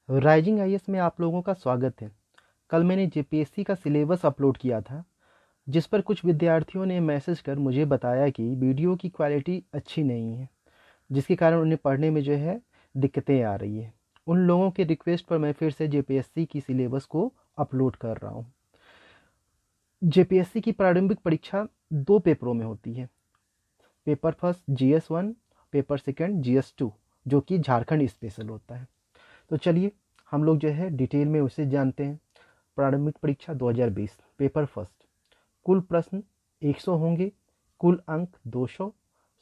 Rising IAS में आप लोगों का स्वागत है। कल मैंने जेपीएससी का सिलेबस अपलोड किया था, जिस पर कुछ विद्यार्थियों ने मैसेज कर मुझे बताया कि वीडियो की क्वालिटी अच्छी नहीं है, जिसके कारण उन्हें पढ़ने में जो है दिक्कतें आ रही है। उन लोगों के रिक्वेस्ट पर मैं फिर से जेपीएससी की सिलेबस को अपलोड कर रहा हूँ। जेपीएससी की प्रारंभिक परीक्षा 2 पेपरों में होती है। Paper first GS 1, paper second GS 2, जो कि झारखंड स्पेशल होता है। तो चलिए हम लोग जो है डिटेल में उसे जानते हैं। प्रारंभिक परीक्षा 2020, पेपर फर्स्ट। कुल प्रश्न 100 होंगे, कुल अंक 200,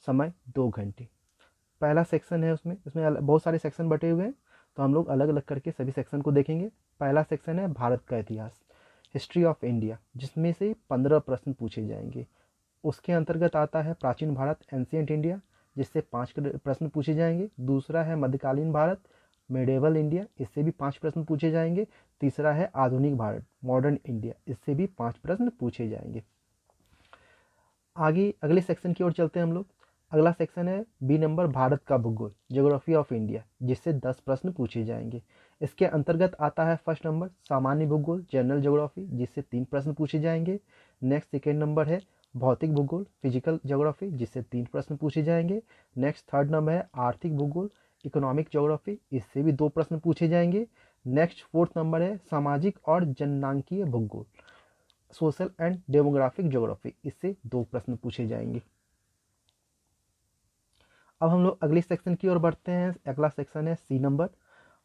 समय 2 घंटे। पहला सेक्शन है, उसमें बहुत सारे सेक्शन बटे हुए हैं, तो हम लोग अलग अलग करके सभी सेक्शन को देखेंगे। पहला सेक्शन है भारत का इतिहास, हिस्ट्री ऑफ इंडिया, जिसमें से 15 प्रश्न पूछे जाएंगे। उसके अंतर्गत आता है प्राचीन भारत, एंशियंट इंडिया, जिससे 5 प्रश्न पूछे जाएंगे। दूसरा है मध्यकालीन भारत, मेडिएवल इंडिया, इससे भी 5 प्रश्न पूछे जाएंगे। तीसरा है आधुनिक भारत, मॉडर्न इंडिया, इससे भी 5 प्रश्न पूछे जाएंगे। आगे अगले सेक्शन की ओर चलते हैं हम लोग। अगला सेक्शन है बी नंबर, भारत का भूगोल, ज्योग्राफी ऑफ इंडिया, जिससे 10 प्रश्न पूछे जाएंगे। इसके अंतर्गत आता है फर्स्ट नंबर सामान्य भूगोल, जनरल ज्योग्राफी, जिससे 3 प्रश्न पूछे जाएंगे। नेक्स्ट सेकेंड नंबर है भौतिक भूगोल, फिजिकल ज्योग्राफी, जिससे 3 प्रश्न पूछे जाएंगे। नेक्स्ट थर्ड नंबर है आर्थिक भूगोल, इकोनॉमिक ज्योग्राफी, इससे भी 2 प्रश्न पूछे जाएंगे। नेक्स्ट फोर्थ नंबर है सामाजिक और जननांकीय भूगोल, सोशल एंड डेमोग्राफिक ज्योग्राफी, इससे 2 प्रश्न पूछे जाएंगे। अब हम लोग अगले सेक्शन की ओर बढ़ते हैं। अगला सेक्शन है सी नंबर,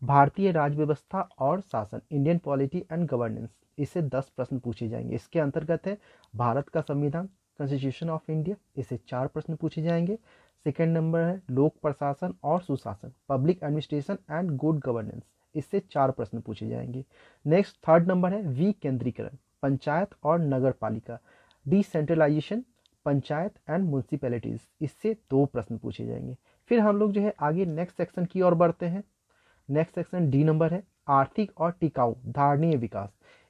भारतीय राज्य व्यवस्था और शासन, इंडियन पॉलिटी एंड गवर्नेंस, इससे 10 प्रश्न पूछे जाएंगे। इसके अंतर्गत है भारत का संविधान, कॉन्स्टिट्यूशन ऑफ इंडिया, इससे 4 प्रश्न पूछे जाएंगे। सेकेंड नंबर है लोक प्रशासन और सुशासन, public administration and good governance, इससे 4 प्रश्न पूछे जाएंगे। नेक्स्ट थर्ड नंबर है विकेंद्रीकरण, पंचायत और नगर पालिका, डिसेंट्रलाइजेशन, पंचायत एंड म्यूनसिपैलिटीज, इससे 2 प्रश्न पूछे जाएंगे। फिर हम लोग जो है आगे नेक्स्ट सेक्शन की ओर बढ़ते हैं। नेक्स्ट सेक्शन डी नंबर है आर्थिक और टिकाऊ धारणीय विकास,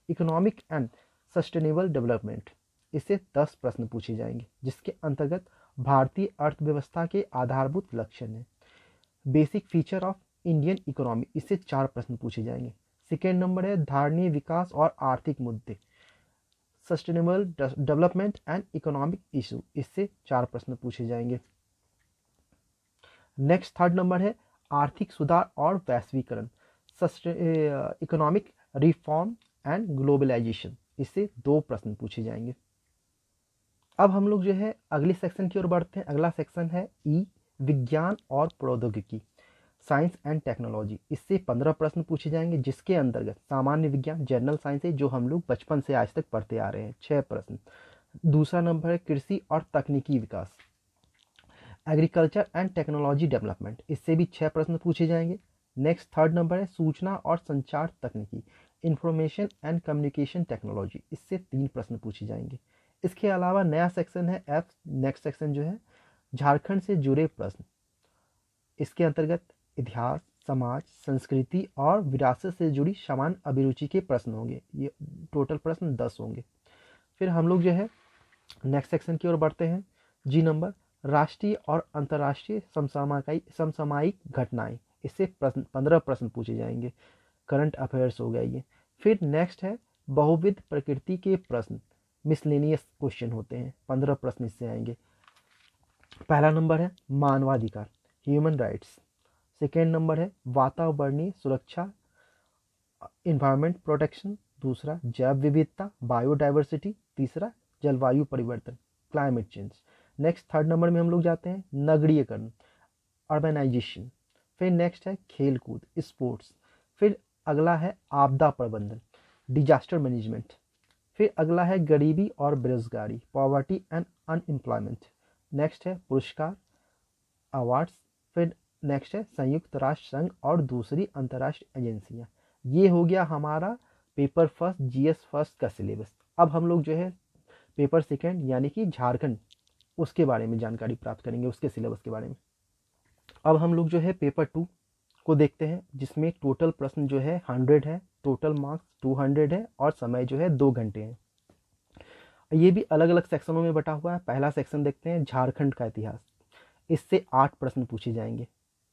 इकोनॉमिक एंड सस्टेनेबल डेवलपमेंट, इससे 10 प्रश्न पूछे जाएंगे, जिसके अंतर्गत भारतीय अर्थव्यवस्था के आधारभूत लक्षण है, basic feature of Indian economy, इससे 4 प्रश्न पूछे जाएंगे। सेकेंड नंबर है धारणीय विकास और आर्थिक मुद्दे, sustainable development and economic issue, इससे 4 प्रश्न पूछे जाएंगे। नेक्स्ट थर्ड नंबर है आर्थिक सुधार और वैश्वीकरण, इकोनॉमिक रिफॉर्म एंड ग्लोबलाइजेशन, इससे 2 प्रश्न पूछे जाएंगे। अब हम लोग जो है अगले सेक्शन की ओर बढ़ते हैं। अगला सेक्शन है ई, विज्ञान और प्रौद्योगिकी, साइंस एंड टेक्नोलॉजी, इससे 15 प्रश्न पूछे जाएंगे, जिसके अंतर्गत सामान्य विज्ञान, जनरल साइंस है, जो हम लोग बचपन से आज तक पढ़ते आ रहे हैं, 6 प्रश्न। दूसरा नंबर है कृषि और तकनीकी विकास, एग्रीकल्चर एंड टेक्नोलॉजी डेवलपमेंट, इससे भी 6 प्रश्न पूछे जाएंगे। नेक्स्ट थर्ड नंबर है सूचना और संचार तकनीकी, इंफॉर्मेशन एंड कम्युनिकेशन टेक्नोलॉजी, इससे 3 प्रश्न पूछे जाएंगे। इसके अलावा नया सेक्शन है एफ, नेक्स्ट सेक्शन जो है झारखंड से जुड़े प्रश्न, इसके अंतर्गत इतिहास, समाज, संस्कृति और विरासत से जुड़ी समान अभिरुचि के प्रश्न होंगे। ये टोटल प्रश्न 10 होंगे। फिर हम लोग जो है नेक्स्ट सेक्शन की ओर बढ़ते हैं। जी नंबर, राष्ट्रीय और अंतर्राष्ट्रीय समसामयिक घटनाएं, इससे 15 प्रश्न पूछे जाएंगे। करंट अफेयर्स हो गया ये। फिर नेक्स्ट है बहुविध प्रकृति के प्रश्न, मिसलेनियस क्वेश्चन होते हैं, 15 प्रश्न इससे आएंगे। पहला नंबर है मानवाधिकार, ह्यूमन राइट्स। सेकेंड नंबर है वातावरणीय सुरक्षा, इन्वायरमेंट प्रोटेक्शन। दूसरा जैव विविधता, बायोडाइवर्सिटी। तीसरा जलवायु परिवर्तन, climate change. Next third number में हम लोग जाते हैं नगरीयकरण, अर्बनाइजेशन। फिर नेक्स्ट है खेल कूद, स्पोर्ट्स। फिर अगला है आपदा प्रबंधन, डिजास्टर मैनेजमेंट। फिर अगला है गरीबी और बेरोजगारी, पॉवर्टी एंड अनएम्प्लॉयमेंट। नेक्स्ट है पुरस्कार, अवार्ड्स। फिर नेक्स्ट है संयुक्त राष्ट्र संघ और दूसरी अंतर्राष्ट्रीय एजेंसियां। ये हो गया हमारा पेपर फर्स्ट जीएस फर्स्ट का सिलेबस। अब हम लोग जो है पेपर सेकेंड यानी कि झारखंड, उसके बारे में जानकारी प्राप्त करेंगे, उसके सिलेबस के बारे में। अब हम लोग जो है पेपर 2 को देखते हैं, जिसमें टोटल प्रश्न जो है 100 है, टोटल मार्क्स 200 है और समय जो है 2 घंटे है। ये भी अलग अलग सेक्शनों में बटा हुआ है। पहला सेक्शन देखते हैं झारखंड का इतिहास, इससे 8 प्रश्न पूछे जाएंगे।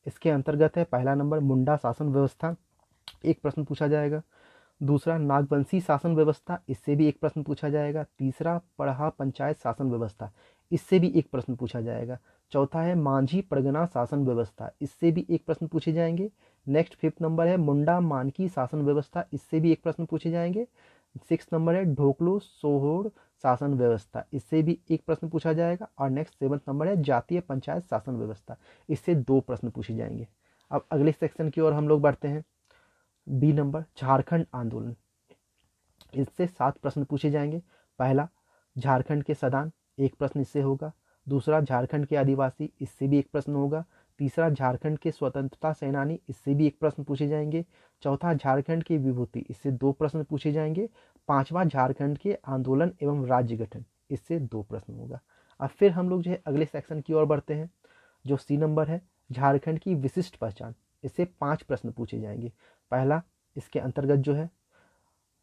इसके अंतर्गत है पहला नंबर मुंडा शासन व्यवस्था, एक प्रश्न पूछा जाएगा। दूसरा नागवंशी शासन व्यवस्था, इससे भी एक प्रश्न पूछा जाएगा। तीसरा पढ़ा पंचायत शासन व्यवस्था, इससे भी एक प्रश्न पूछा जाएगा। चौथा है मांझी परगना शासन व्यवस्था, इससे भी एक प्रश्न पूछे जाएंगे। नेक्स्ट 5th नंबर है मुंडा मानकी शासन व्यवस्था, इससे भी एक प्रश्न पूछे जाएंगे। 6th नंबर है ढोकलो सोहोर शासन व्यवस्था, इससे भी एक प्रश्न पूछा जाएगा। और नेक्स्ट 7th नंबर है जातीय पंचायत शासन व्यवस्था, इससे 2 प्रश्न पूछे जाएंगे। अब अगले सेक्शन की ओर हम लोग बढ़ते हैं। बी नंबर झारखंड आंदोलन, इससे 7 प्रश्न पूछे जाएंगे। पहला झारखंड के सदान, एक प्रश्न इससे होगा। दूसरा झारखंड के आदिवासी, इससे भी एक प्रश्न होगा। तीसरा झारखंड के स्वतंत्रता सेनानी, इससे भी एक प्रश्न पूछे जाएंगे। चौथा झारखंड की विभूति, इससे 2 प्रश्न पूछे जाएंगे। पांचवा झारखंड के आंदोलन एवं राज्य गठन, इससे 2 प्रश्न होगा। अब फिर हम लोग जो है अगले सेक्शन की ओर बढ़ते हैं। जो सी नंबर है झारखंड की विशिष्ट पहचान, इससे 5 प्रश्न पूछे जाएंगे। पहला इसके अंतर्गत जो है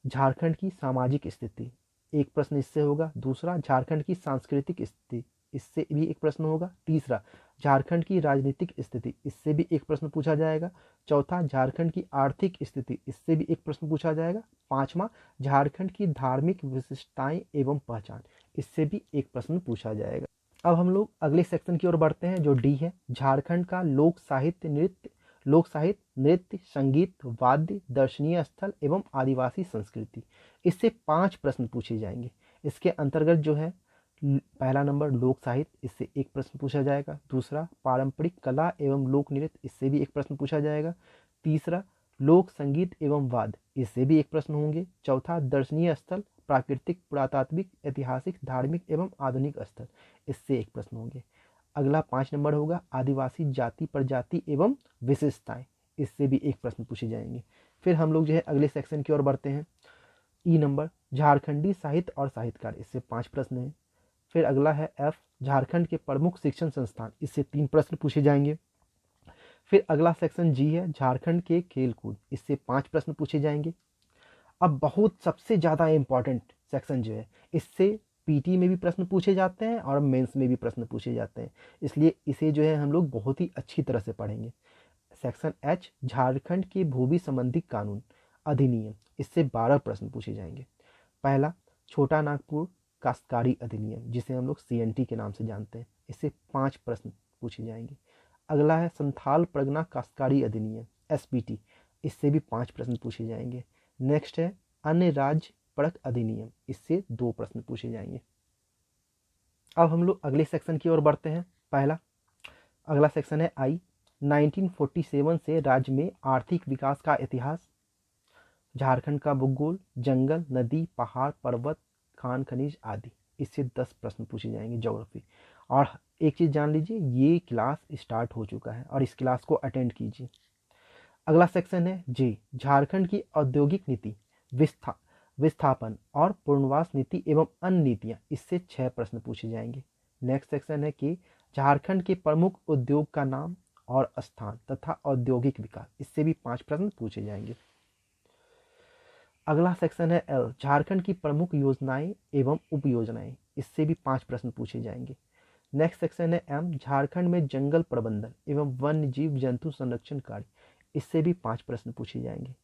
झारखंड की सामाजिक स्थिति, एक प्रश्न इससे होगा। दूसरा झारखंड की सांस्कृतिक स्थिति, इससे भी एक प्रश्न होगा। तीसरा झारखंड की राजनीतिक स्थिति, इससे भी एक प्रश्न पूछा जाएगा। चौथा झारखंड की आर्थिक स्थिति, इससे भी एक प्रश्न पूछा जाएगा। पांचवा झारखंड की धार्मिक विशिष्टताएं एवं पहचान, इससे भी एक प्रश्न पूछा जाएगा। अब हम लोग अगले सेक्शन की ओर बढ़ते हैं। जो डी है झारखंड का लोक साहित्य नृत्य संगीत वाद्य दर्शनीय स्थल एवं आदिवासी संस्कृति, इससे 5 प्रश्न पूछे जाएंगे। इसके अंतर्गत जो है पहला नंबर लोक साहित्य, इससे एक प्रश्न पूछा जाएगा। दूसरा पारंपरिक कला एवं लोक नृत्य, इससे भी एक प्रश्न पूछा जाएगा। तीसरा लोक संगीत एवं वाद्य, इससे भी एक प्रश्न होंगे। चौथा दर्शनीय स्थल प्राकृतिक पुरातात्विक ऐतिहासिक धार्मिक एवं आधुनिक स्थल, इससे एक प्रश्न होंगे। अगला 5 नंबर होगा आदिवासी जाति प्रजाति एवं विशेषताएं, इससे भी एक प्रश्न पूछे जाएंगे। फिर हम लोग जो है अगले सेक्शन की ओर बढ़ते हैं। ई नंबर झारखंडी साहित्य और साहित्यकार, इससे 5 प्रश्न हैं। फिर अगला है एफ झारखंड के प्रमुख शिक्षण संस्थान, इससे 3 प्रश्न पूछे जाएंगे। फिर अगला सेक्शन जी है झारखंड के खेल कूद, इससे 5 प्रश्न पूछे जाएंगे। अब बहुत सबसे ज़्यादा इम्पॉर्टेंट सेक्शन जो है, इससे पीटी में भी प्रश्न पूछे जाते हैं और मेंस में भी प्रश्न पूछे जाते हैं, इसलिए इसे जो है हम लोग बहुत ही अच्छी तरह से पढ़ेंगे। सेक्शन एच झारखंड के भूमि संबंधी कानून अधिनियम, इससे 12 प्रश्न पूछे जाएंगे। पहला छोटा नागपुर काश्तकारी अधिनियम, जिसे हम लोग CNT के नाम से जानते हैं, इससे 5 प्रश्न पूछे जाएंगे। अगला है संथाल परगना काश्तकारी अधिनियम SPT, इससे भी 5 प्रश्न पूछे जाएंगे। नेक्स्ट है अन्य राज्य परक अधिनियम, इससे 2 प्रश्न पूछे जाएंगे। अब हम लोग अगले सेक्शन की ओर बढ़ते हैं। अगला सेक्शन है आई 1947 से राज्य में आर्थिक विकास का इतिहास, झारखंड का भूगोल, जंगल नदी पहाड़ पर्वत खान खनिज आदि, इससे 10 प्रश्न पूछे जाएंगे ज्योग्राफी। और एक चीज़ जान लीजिए, ये क्लास स्टार्ट हो चुका है और इस क्लास को अटेंड कीजिए। अगला सेक्शन है जे झारखंड की औद्योगिक नीति विस्थापन और पुनर्वास नीति एवं अन्य नीतियाँ, इससे 6 प्रश्न पूछे जाएंगे। नेक्स्ट सेक्शन है कि झारखंड के प्रमुख उद्योग का नाम और स्थान तथा औद्योगिक विकास, इससे भी 5 प्रश्न पूछे जाएंगे। अगला सेक्शन है एल झारखंड की प्रमुख योजनाएं एवं उपयोजनाएं, इससे भी 5 प्रश्न पूछे जाएंगे। नेक्स्ट सेक्शन है एम झारखंड में जंगल प्रबंधन एवं वन्य जीव जंतु संरक्षण कार्य, इससे भी 5 प्रश्न पूछे जाएंगे।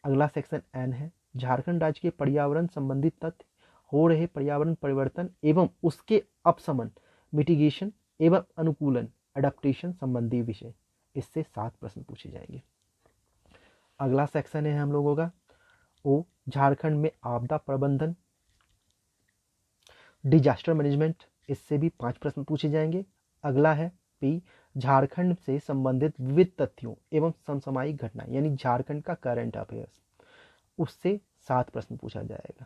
अगला सेक्शन एन है झारखंड राज्य के पर्यावरण संबंधित तथ्य, हो रहे पर्यावरण परिवर्तन एवं उसके अपशमन मिटिगेशन एवं अनुकूलन अडेप्टेशन संबंधी विषय, इससे 7 प्रश्न पूछे जाएंगे। अगला सेक्शन है हम लोगों का ओ झारखंड में आपदा प्रबंधन डिजास्टर मैनेजमेंट, इससे भी 5 प्रश्न पूछे जाएंगे। अगला है पी झारखंड से संबंधित विविध तथ्यों एवं समसामयिक घटनाएं, यानी झारखंड का करंट अफेयर्स, उससे 7 प्रश्न पूछा जाएगा।